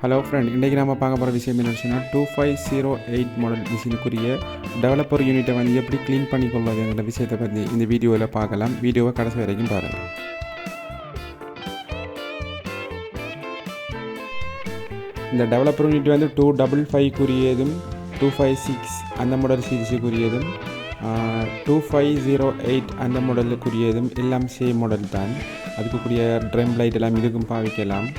Hello friend, இன்றைக்கி நம்ம பார்க்க போகிற விஷயம் என்னச்சுன்னா 2508 மாடல் மிஷினுக்குரிய டெவலப்பர் யூனிட்டை வந்து எப்படி க்ளீன் பண்ணிக்கொள்வதுங்கிற விஷயத்தை பற்றி இந்த வீடியோவில் பார்க்கலாம். வீடியோவை கடைசி வரைக்கும் பாருங்கள். இந்த டெவலப்பர் யூனிட் வந்து 255 256 அந்த மாடல் சீரிஸுக்குரியதும் 2508 அந்த மாடலுக்குரியதும் எல்லாம் சேம் மாடல் தான். அதுக்குரிய ட்ரெம் லைட் எல்லாம் இதுக்கும் பாவிக்கலாம்.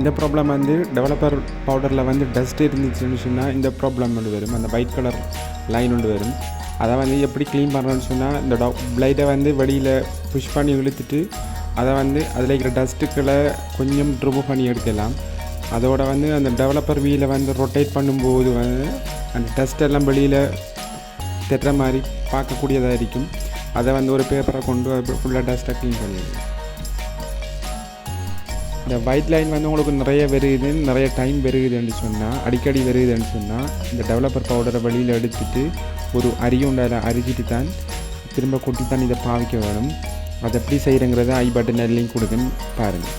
இந்த ப்ராப்ளம் வந்து டெவலப்பர் பவுடரில் வந்து டஸ்ட் இருந்துச்சுன்னு சொன்னால் இந்த ப்ராப்ளம் ஒன்று வரும். அந்த ஒயிட் கலர் லைன் ஒன்று வரும். அதை வந்து எப்படி க்ளீன் பண்ணுறோன்னு சொன்னால் இந்த பிளைட்டை வந்து வெளியில் புஷ் பண்ணி இழுத்துட்டு அதை வந்து அதில் இருக்கிற டஸ்ட்டுக்களை கொஞ்சம் ரிமூவ் பண்ணி எடுக்கலாம். அதோட வந்து அந்த டெவலப்பர் வீலை வந்து ரொட்டேட் பண்ணும்போது வந்து அந்த டஸ்ட் எல்லாம் வெளியில் தெட்டுற மாதிரி பார்க்கக்கூடியதாக இருக்கும். அதை வந்து ஒரு பேப்பரை கொண்டு அது ஃபுல்லாக டஸ்ட்டை க்ளீன் பண்ணிடுவோம். இந்த ஒயிட் லைன் வந்து உங்களுக்கு நிறைய டைம் வருகுதுன்னு சொன்னால், அடிக்கடி வருகுதுன்னு சொன்னால் இந்த டெவலப்பர் பவுடரை வெளியில் எடுத்துட்டு ஒரு அரியுண்டால் அரிச்சிட்டு தான் திரும்ப கொட்டி தான் இதை பாவிக்க வேணும். அதை எப்படி செய்கிறங்கிறத ஐ பட்டன் லிங்க் கொடுக்குன்னு பாருங்கள்.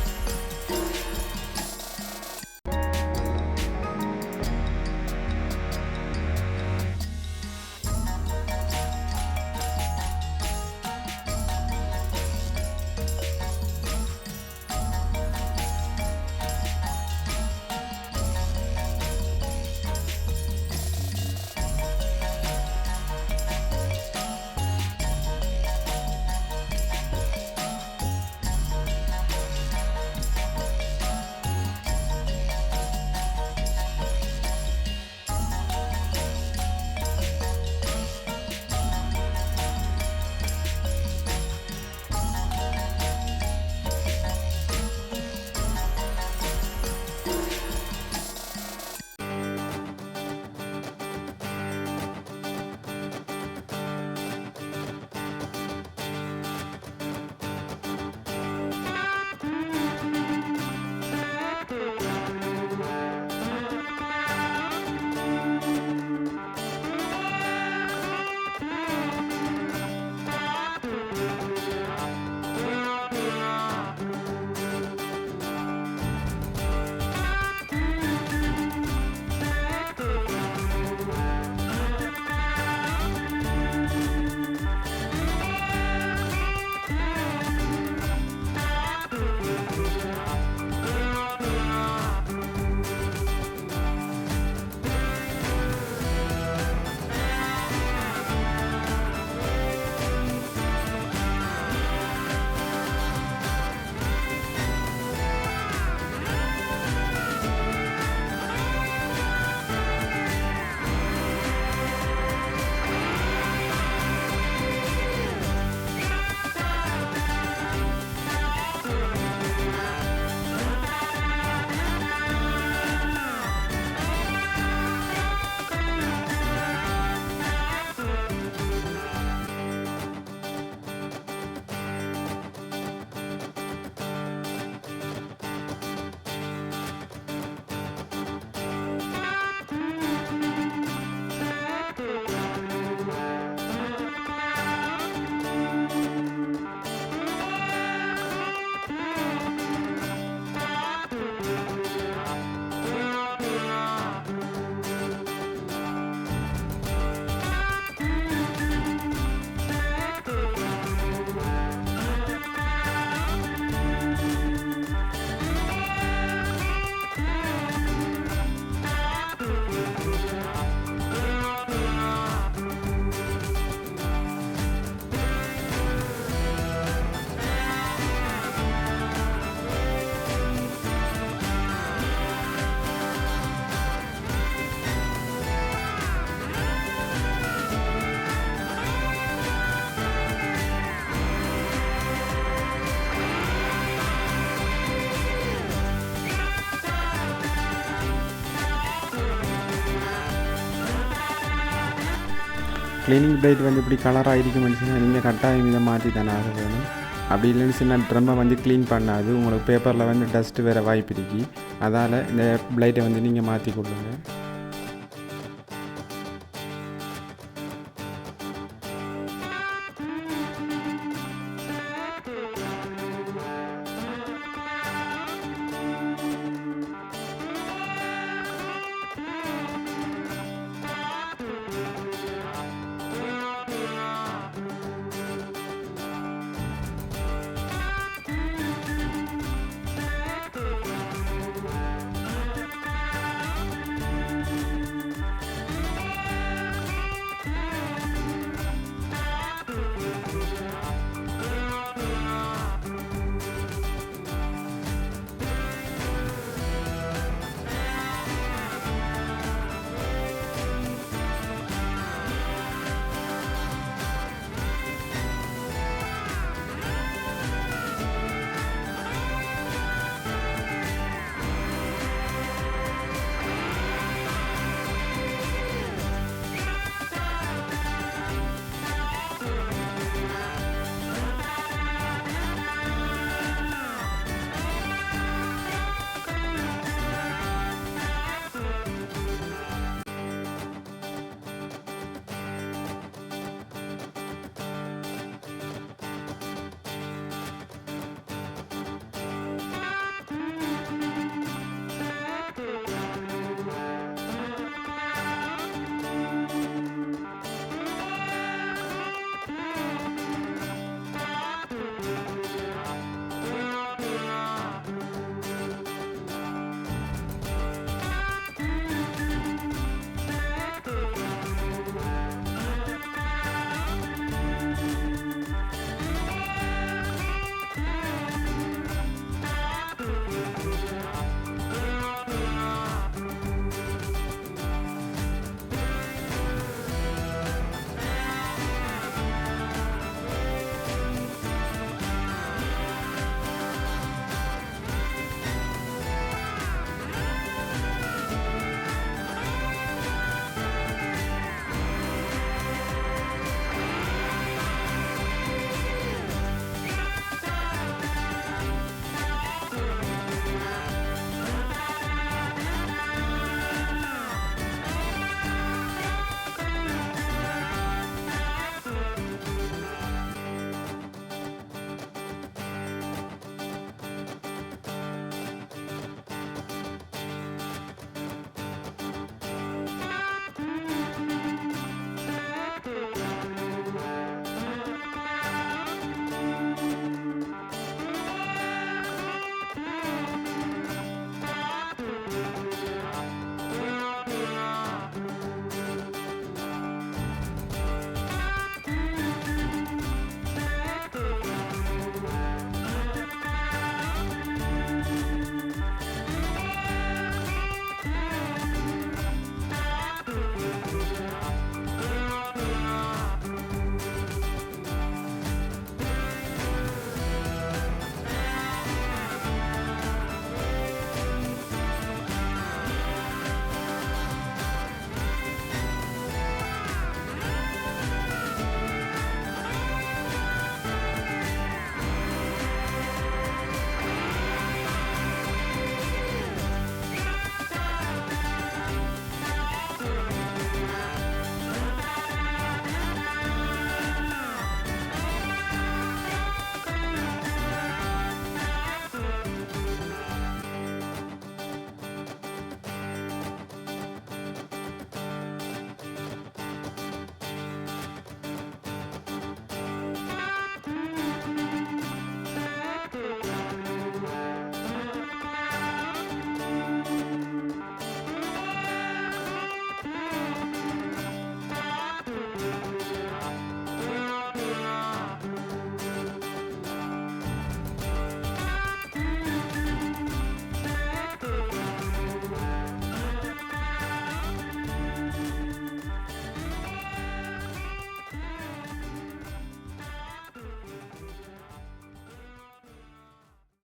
க்ளீனிங் பிளேட் வந்து இப்படி கலராக இருக்குமென்னு சொன்னால் நீங்கள் கட்டாயம் இதை மாற்றி தானே ஆக வேணும். அப்படி இல்லைன்னு சொன்னால் ட்ரம்மை வந்து க்ளீன் பண்ணாது, உங்களுக்கு பேப்பரில் வந்து டஸ்ட்டு வேறு வாய்ப்பு இருக்கு. அதால் இந்த பிளேட்டை வந்து நீங்கள் மாற்றி கொடுங்க.